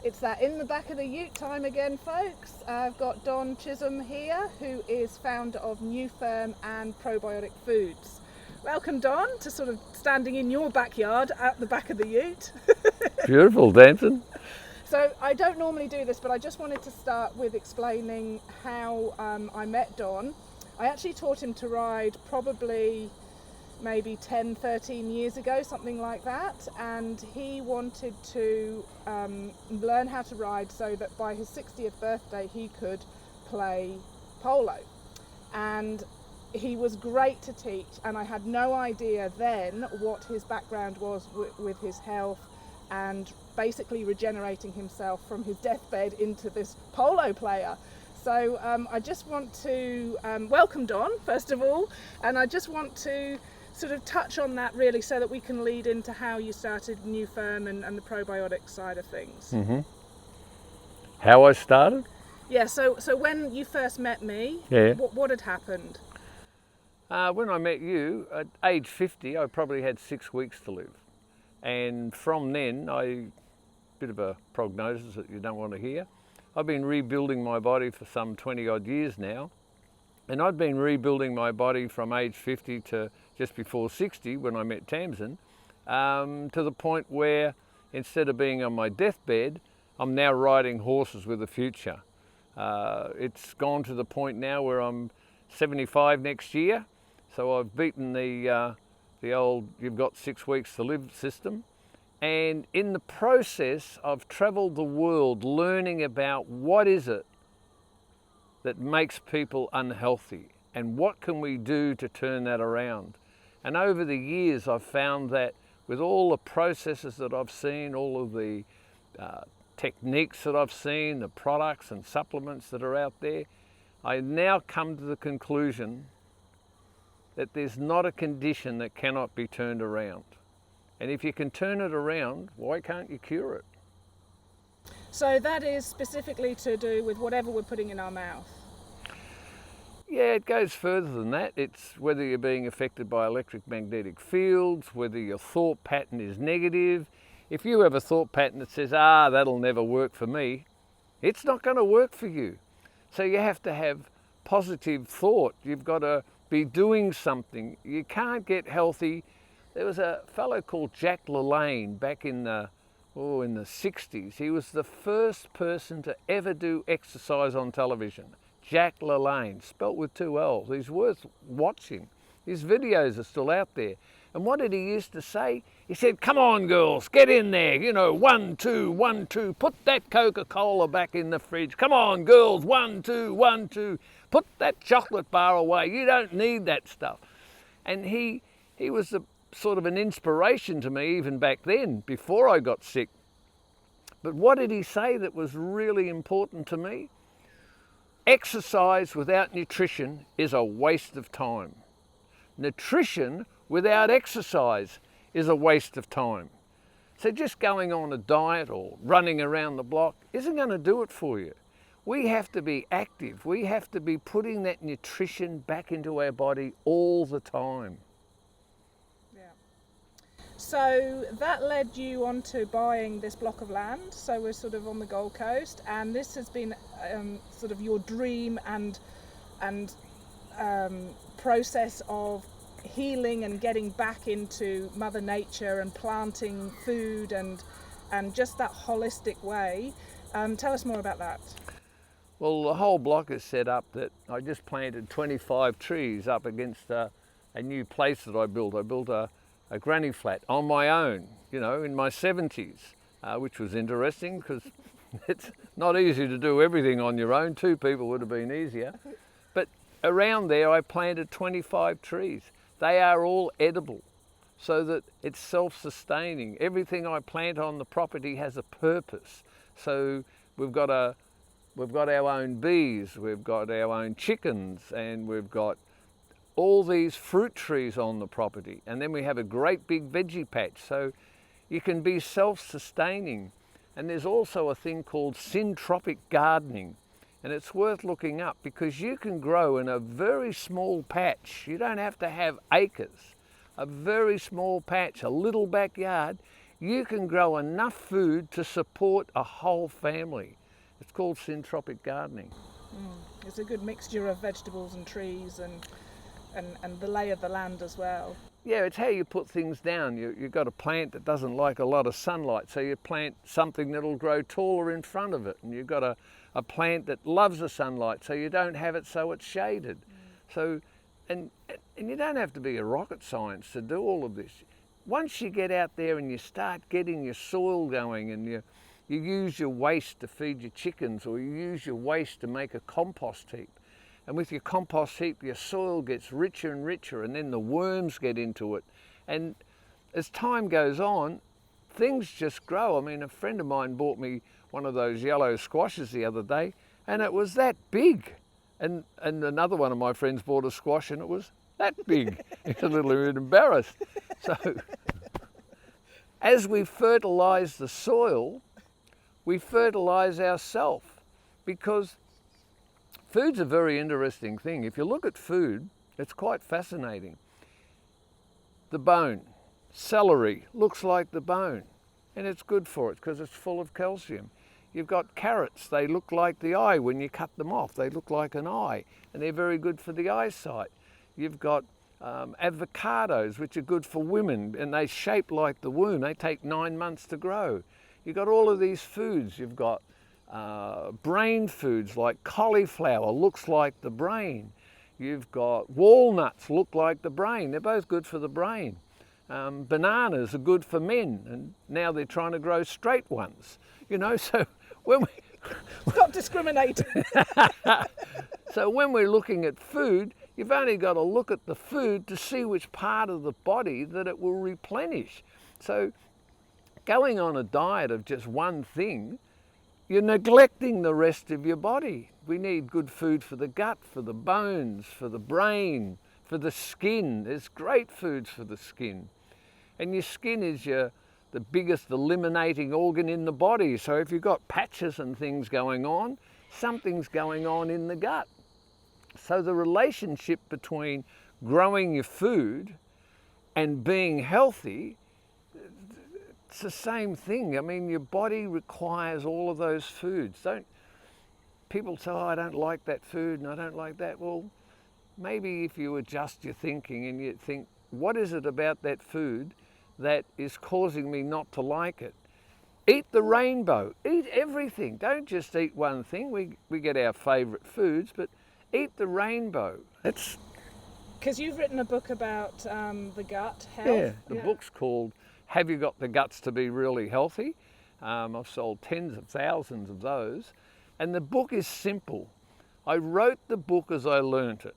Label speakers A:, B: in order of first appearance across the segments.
A: It's that in the back of the ute time again, folks. I've got Don Chisholm here, who is founder of Nuferm and Probiotic Foods. Welcome, Don, to sort of standing in your backyard at the back of the ute.
B: Beautiful, Danton.
A: So I don't normally do this, but I just wanted to start with explaining how I met Don. I actually taught him to ride probably maybe 10, 13 years ago, something like that, and he wanted to learn how to ride so that by his 60th birthday he could play polo. And he was great to teach, and I had no idea then what his background was with his health and basically regenerating himself from his deathbed into this polo player. So I just want to welcome Don, first of all, and I just want to sort of touch on that really so that we can lead into how you started Nuferm and the probiotic side of things.
B: Mm-hmm. How I started?
A: Yeah, so when you first met me,
B: Yeah.
A: what had happened?
B: When I met you, at age 50, I probably had 6 weeks to live. And from then, bit of a prognosis that you don't want to hear, I've been rebuilding my body for some 20 odd years now. And I'd been rebuilding my body from age 50 to just before 60 when I met Tamsin, to the point where instead of being on my deathbed, I'm now riding horses with a future. It's gone to the point now where I'm 75 next year, so I've beaten the old "you've got 6 weeks to live" system. And in the process, I've travelled the world learning about what is it that makes people unhealthy and what can we do to turn that around. And over the years, I've found that with all the processes that I've seen, all of the techniques that I've seen, the products and supplements that are out there, I now come to the conclusion that there's not a condition that cannot be turned around. And if you can turn it around, why can't you cure it?
A: So that is specifically to do with whatever we're putting in our mouth?
B: Yeah, it goes further than that. It's whether you're being affected by electromagnetic fields, whether your thought pattern is negative. If you have a thought pattern that says, that'll never work for me, it's not going to work for you. So you have to have positive thought. You've got to be doing something. You can't get healthy. There was a fellow called Jack Lalanne back in the 60s. He was the first person to ever do exercise on television. Jack Lalanne, spelt with 2 L's. He's worth watching. His videos are still out there. And what did he used to say? He said, "Come on, girls, get in there. 1, 2, 1, 2. Put that Coca-Cola back in the fridge. Come on, girls, 1, 2, 1, 2. Put that chocolate bar away. You don't need that stuff." And he was sort of an inspiration to me even back then, before I got sick. But what did he say that was really important to me? Exercise without nutrition is a waste of time. Nutrition without exercise is a waste of time. So just going on a diet or running around the block isn't going to do it for you. We have to be active. We have to be putting that nutrition back into our body all the time.
A: So that led you on to buying this block of land. So we're sort of on the Gold Coast, and this has been sort of your dream and process of healing and getting back into Mother Nature and planting food and just that holistic way. Tell us more about that.
B: Well, the whole block is set up that I just planted 25 trees up against a new place that I built. I built a granny flat on my own, in my 70s, which was interesting because it's not easy to do everything on your own. 2 people would have been easier. But around there, I planted 25 trees. They are all edible, so that it's self-sustaining. Everything I plant on the property has a purpose. So we've got our own bees, we've got our own chickens, and we've got all these fruit trees on the property, and then we have a great big veggie patch, so you can be self-sustaining. And there's also a thing called Syntropic Gardening, and it's worth looking up because you can grow in a very small patch. You don't have to have acres. A very small patch, a little backyard, you can grow enough food to support a whole family. It's called Syntropic Gardening.
A: It's a good mixture of vegetables and trees and the lay of the land as well.
B: Yeah, it's how you put things down. You've got a plant that doesn't like a lot of sunlight, so you plant something that'll grow taller in front of it. And you've got a plant that loves the sunlight, so you don't have it so it's shaded. So, and you don't have to be a rocket science to do all of this. Once you get out there and you start getting your soil going, and you use your waste to feed your chickens, or you use your waste to make a compost heap. And with your compost heap, your soil gets richer and richer, and then the worms get into it. And as time goes on, things just grow. I mean, a friend of mine bought me one of those yellow squashes the other day, and it was that big. And another one of my friends bought a squash, and it was that big. He's a little bit embarrassed. So as we fertilise the soil, we fertilise ourselves, because food's a very interesting thing. If you look at food, it's quite fascinating. The bone, celery, looks like the bone, and it's good for it because it's full of calcium. You've got carrots, they look like the eye when you cut them off. They look like an eye, and they're very good for the eyesight. You've got avocados, which are good for women, and they shape like the womb. They take 9 months to grow. You've got all of these foods. You've got brain foods like cauliflower, looks like the brain. You've got walnuts, look like the brain. They're both good for the brain. Bananas are good for men, and now they're trying to grow straight ones. You know, so when we
A: Stop discriminating.
B: so when we're looking at food, you've only got to look at the food to see which part of the body that it will replenish. So going on a diet of just one thing, you're neglecting the rest of your body. We need good food for the gut, for the bones, for the brain, for the skin. There's great foods for the skin. And your skin is the biggest eliminating organ in the body. So if you've got patches and things going on, something's going on in the gut. So the relationship between growing your food and being healthy, it's the same thing. I mean, your body requires all of those foods. People say, oh, I don't like that food and I don't like that. Well, maybe if you adjust your thinking and you think, what is it about that food that is causing me not to like it? Eat the rainbow, eat everything. Don't just eat one thing. We get our favourite foods, but eat the rainbow. That's
A: Because you've written a book about the gut health.
B: Yeah, the book's called Have You Got the Guts to Be Really Healthy? I've sold tens of thousands of those. And the book is simple. I wrote the book as I learnt it,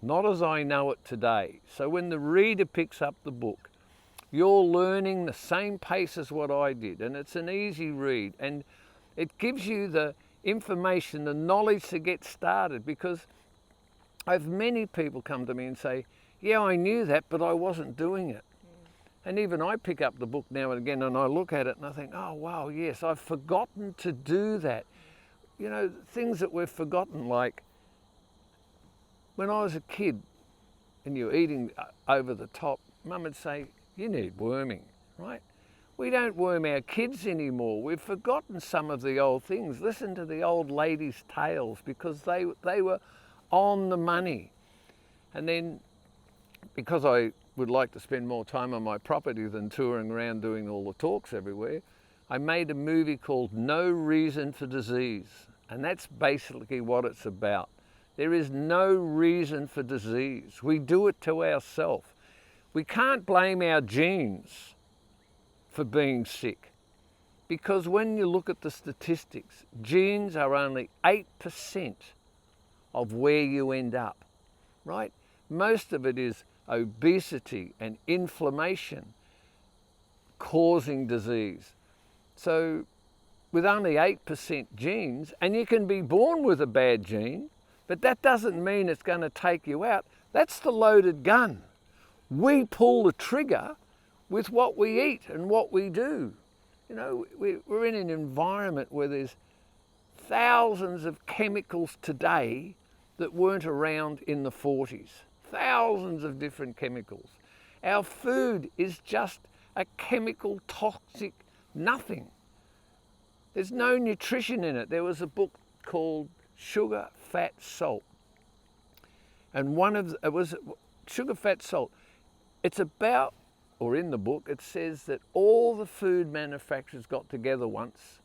B: not as I know it today. So when the reader picks up the book, you're learning the same pace as what I did. And it's an easy read. And it gives you the information, the knowledge to get started, because I have many people come to me and say, yeah, I knew that, but I wasn't doing it. And even I pick up the book now and again and I look at it and I think, oh, wow, yes, I've forgotten to do that. You know, things that we've forgotten, like when I was a kid and you're eating over the top, Mum would say, you need worming, right? We don't worm our kids anymore. We've forgotten some of the old things. Listen to the old ladies' tales, because they were on the money. And then, because I would like to spend more time on my property than touring around doing all the talks everywhere, I made a movie called No Reason for Disease. And that's basically what it's about. There is no reason for disease. We do it to ourselves. We can't blame our genes for being sick, because when you look at the statistics, genes are only 8% of where you end up, right? Most of it is obesity and inflammation causing disease. So with only 8% genes, and you can be born with a bad gene, but that doesn't mean it's going to take you out. That's the loaded gun. We pull the trigger with what we eat and what we do. You know, we're in an environment where there's thousands of chemicals today that weren't around in the 40s. Thousands of different chemicals. Our food is just a chemical, toxic, nothing. There's no nutrition in it. There was a book called Sugar, Fat, Salt. And it was Sugar, Fat, Salt. It's about, or in the book, it says that all the food manufacturers got together once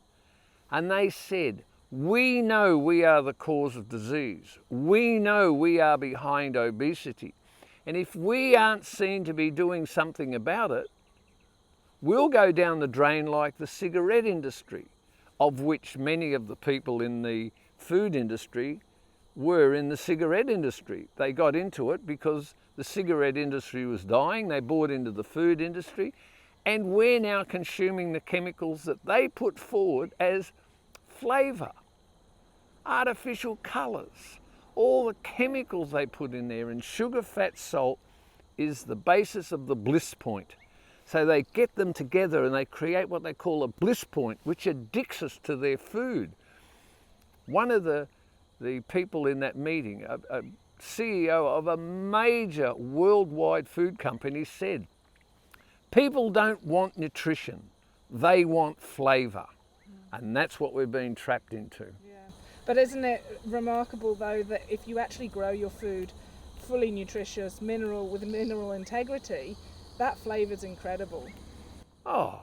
B: and they said, we know we are the cause of disease. We know we are behind obesity. And if we aren't seen to be doing something about it, we'll go down the drain like the cigarette industry, of which many of the people in the food industry were in the cigarette industry. They got into it because the cigarette industry was dying. They bought into the food industry, and we're now consuming the chemicals that they put forward as flavour, artificial colours, all the chemicals they put in there. And sugar, fat, salt is the basis of the bliss point. So they get them together and they create what they call a bliss point, which addicts us to their food. One of the people in that meeting, a CEO of a major worldwide food company, said, people don't want nutrition, they want flavour. And that's what we've been trapped into.
A: Yeah. But isn't it remarkable though that if you actually grow your food fully nutritious, with mineral integrity, that flavour's incredible.
B: Oh,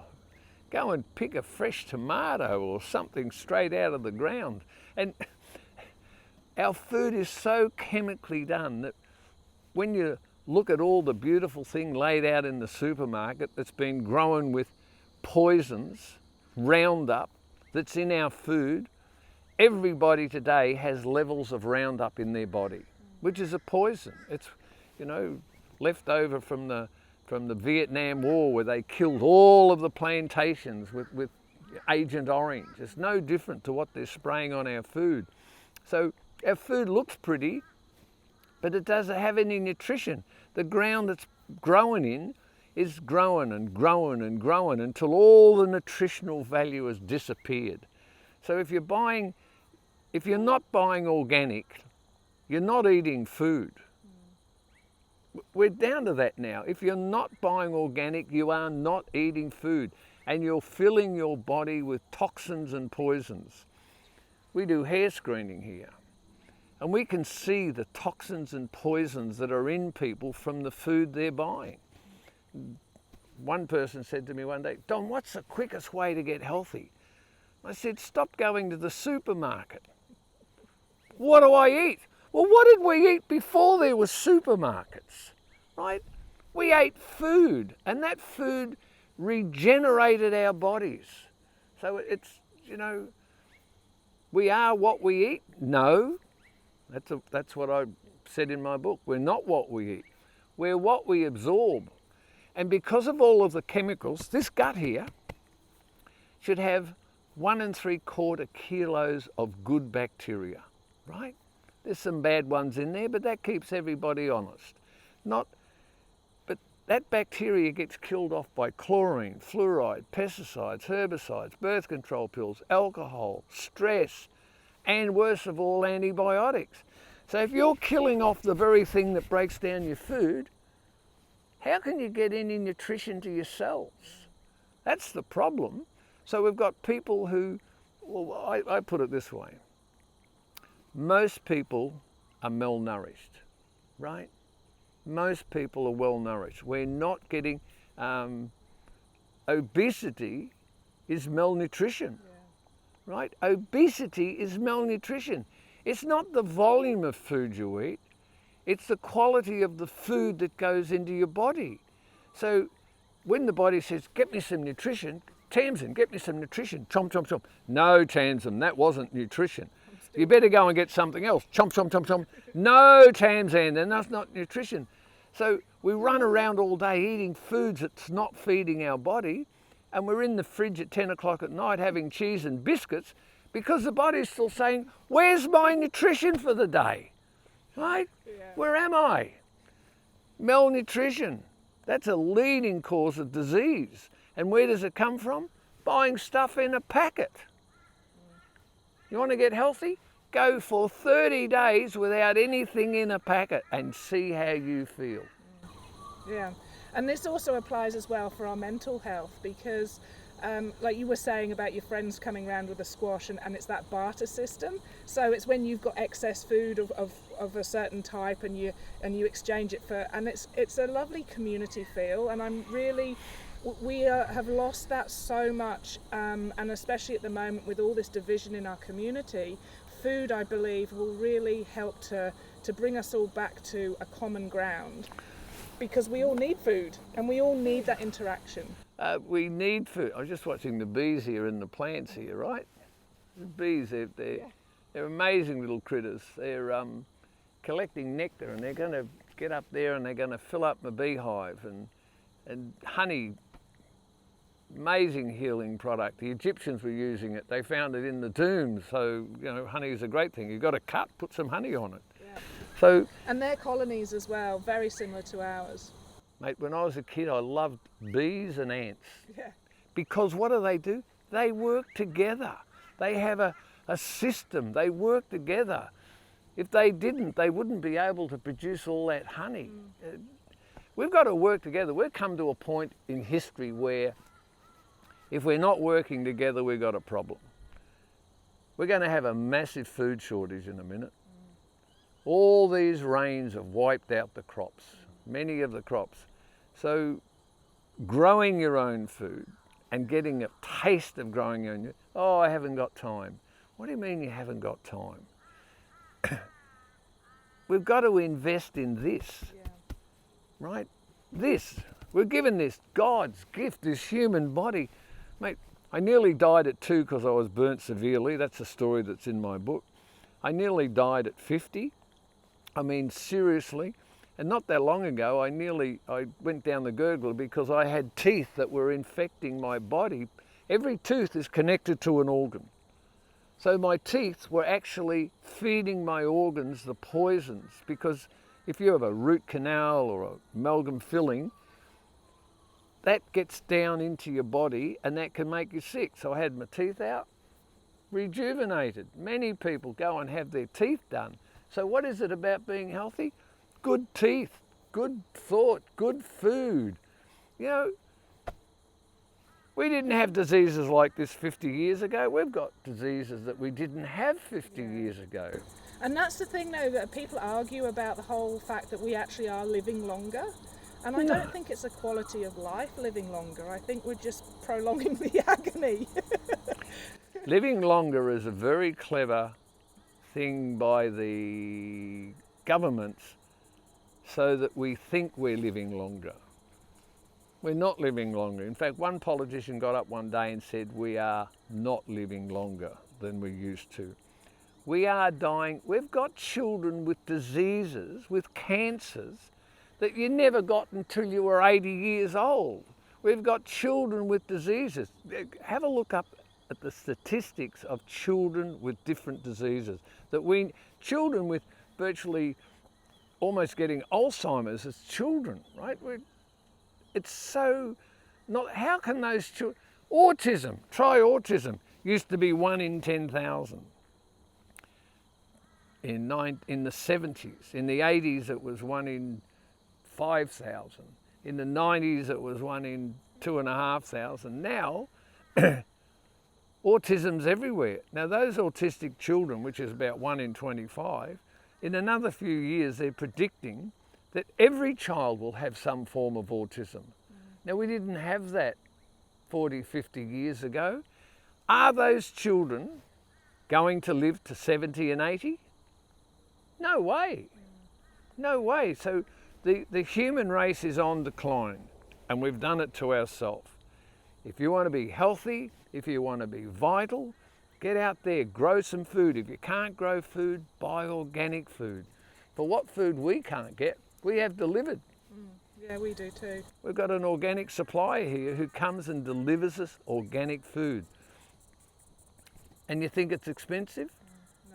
B: go and pick a fresh tomato or something straight out of the ground. And our food is so chemically done that when you look at all the beautiful thing laid out in the supermarket that's been grown with poisons, Roundup, that's in our food, everybody today has levels of Roundup in their body, which is a poison. It's, left over from the Vietnam War, where they killed all of the plantations with Agent Orange. It's no different to what they're spraying on our food. So our food looks pretty, but it doesn't have any nutrition. The ground it's growing in is growing and growing and growing until all the nutritional value has disappeared. So if you're not buying organic, you're not eating food. We're down to that now. If you're not buying organic, you are not eating food, and you're filling your body with toxins and poisons. We do hair screening here, and we can see the toxins and poisons that are in people from the food they're buying. One person said to me one day, Don, what's the quickest way to get healthy? I said, stop going to the supermarket. What do I eat? Well, what did we eat before there were supermarkets, right? We ate food, and that food regenerated our bodies. So it's, we are what we eat? No, that's what I said in my book. We're not what we eat. We're what we absorb. And because of all of the chemicals, this gut here should have 1 3/4 kilos of good bacteria, right? There's some bad ones in there, but that keeps everybody honest. But that bacteria gets killed off by chlorine, fluoride, pesticides, herbicides, birth control pills, alcohol, stress, and worst of all, antibiotics. So if you're killing off the very thing that breaks down your food, how can you get any nutrition to your cells? That's the problem. So we've got people who, I put it this way. Most people are malnourished, right? Most people are well nourished. We're not getting, obesity is malnutrition, right? Obesity is malnutrition. It's not the volume of food you eat, it's the quality of the food that goes into your body. So when the body says, get me some nutrition, Tamsin, get me some nutrition, chomp, chomp, chomp. No, Tamsin, that wasn't nutrition. You better go and get something else. Chomp, chomp, chomp, chomp. No, Tamsin, then that's not nutrition. So we run around all day eating foods that's not feeding our body, and we're in the fridge at 10 o'clock at night having cheese and biscuits because the body's still saying, where's my nutrition for the day? Right? Yeah. Where am I? Malnutrition. That's a leading cause of disease. And where does it come from? Buying stuff in a packet. You want to get healthy? Go for 30 days without anything in a packet and see how you feel.
A: Yeah. And this also applies as well for our mental health, because like you were saying about your friends coming around with a squash, and it's that barter system. So it's when you've got excess food of a certain type, and you exchange it for, and it's a lovely community feel. And I'm really, we have lost that so much, and especially at the moment with all this division in our community, food, I believe, will really help to bring us all back to a common ground, because we all need food and we all need that interaction.
B: We need food. I was just watching the bees here and the plants here, right? The bees, they're amazing little critters. They're collecting nectar, and they're going to get up there and they're going to fill up my beehive. And honey, amazing healing product. The Egyptians were using it. They found it in the tombs. So, you know, honey is a great thing. You've got to cut, put some honey on it.
A: Yeah.
B: So,
A: and their colonies as well, very similar to ours.
B: Mate, when I was a kid, I loved bees and ants.
A: Yeah.
B: Because what do? They work together. They have a system. They work together. If they didn't, they wouldn't be able to produce all that honey. We've got to work together. We've come to a point in history where if we're not working together, we've got a problem. We're going to have a massive food shortage in a minute. All these rains have wiped out the crops. Many of the crops. So growing your own food and getting a taste of growing your own, oh, I haven't got time. What do you mean you haven't got time? We've got to invest in this, right? This, we're given this, God's gift, this human body. Mate, I nearly died at 2 because I was burnt severely. That's a story that's in my book. I nearly died at 50. I mean, seriously. And not that long ago, I went down the gurgler because I had teeth that were infecting my body. Every tooth is connected to an organ. So my teeth were actually feeding my organs the poisons, because if you have a root canal or an amalgam filling, that gets down into your body and that can make you sick. So I had my teeth out, rejuvenated. Many people go and have their teeth done. So what is it about being healthy? Good teeth, good thought, good food. You know, we didn't have diseases like this 50 years ago. We've got diseases that we didn't have 50 years ago.
A: And that's the thing, though, that people argue about, the whole fact that we actually are living longer. And I don't think it's a quality of life living longer. I think we're just prolonging the agony.
B: Living longer is a very clever thing by the governments so that we think we're living longer. We're not living longer. In fact, one politician got up one day and said we are not living longer than we used to. We are dying. We've got children with diseases, with cancers, that you never got until you were 80 years old. We've got children with diseases. Have a look up at the statistics of children with different diseases. Children with virtually almost getting Alzheimer's as children, right? It's so not, how can those children, autism, try autism, used to be 1 in 10,000. In the 70s, in the 80s it was 1 in 5,000. In the 90s it was 1 in 2,500. Now, autism's everywhere. Now those autistic children, which is about 1 in 25, in another few years they're predicting that every child will have some form of autism. Now we didn't have that 40, 50 years ago. Are those children going to live to 70 and 80? No way. No way. So the human race is on decline, and we've done it to ourselves. If you want to be healthy, if you want to be vital, get out there, grow some food. If you can't grow food, buy organic food. For what food we can't get, we have delivered.
A: Yeah, we do too.
B: We've got an organic supplier here who comes and delivers us organic food. And you think it's expensive?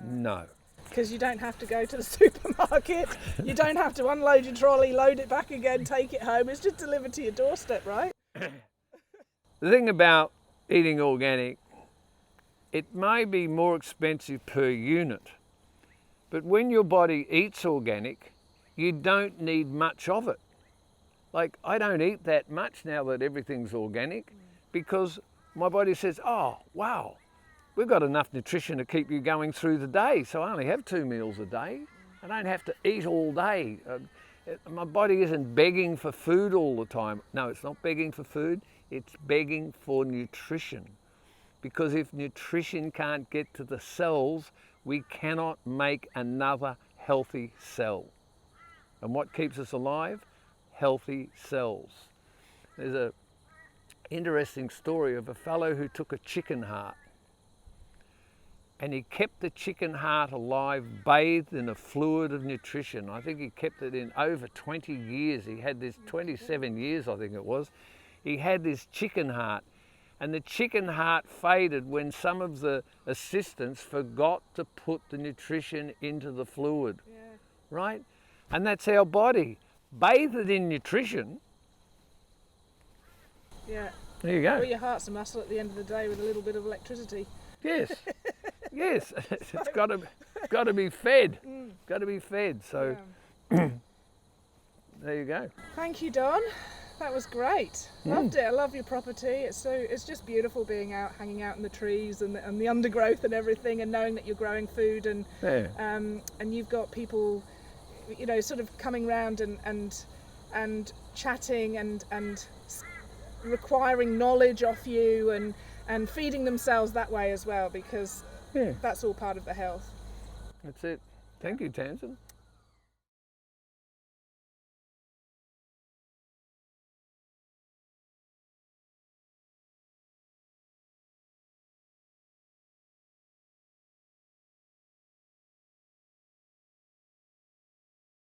B: No.
A: Because you don't have to go to the supermarket, you don't have to unload your trolley, load it back again, take it home. It's just delivered to your doorstep, right?
B: The thing about eating organic, it may be more expensive per unit, but when your body eats organic, you don't need much of it. Like, I don't eat that much now that everything's organic because my body says, oh, wow, we've got enough nutrition to keep you going through the day. So I only have 2 meals a day. I don't have to eat all day. My body isn't begging for food all the time. No, it's not begging for food. It's begging for nutrition. Because if nutrition can't get to the cells, we cannot make another healthy cell. And what keeps us alive? Healthy cells. There's an interesting story of a fellow who took a chicken heart and he kept the chicken heart alive, bathed in a fluid of nutrition. I think he kept it in over 20 years. He had this 27 years, I think it was. He had this chicken heart, and the chicken heart faded when some of the assistants forgot to put the nutrition into the fluid, right? And that's our body. Bathe it in nutrition.
A: Yeah.
B: There you go.
A: Well, your heart's a muscle at the end of the day with a little bit of electricity.
B: Yes. Yes. It's got to be fed. Got to be fed. So there you go.
A: Thank you, Don. That was great. Loved it. I love your property. It's just beautiful being out, hanging out in the trees and the undergrowth and everything, and knowing that you're growing food and you've got people, you know, sort of coming round and chatting and requiring knowledge off you and feeding themselves that way as well, because that's all part of the health.
B: That's it. Thank you, Tamsin.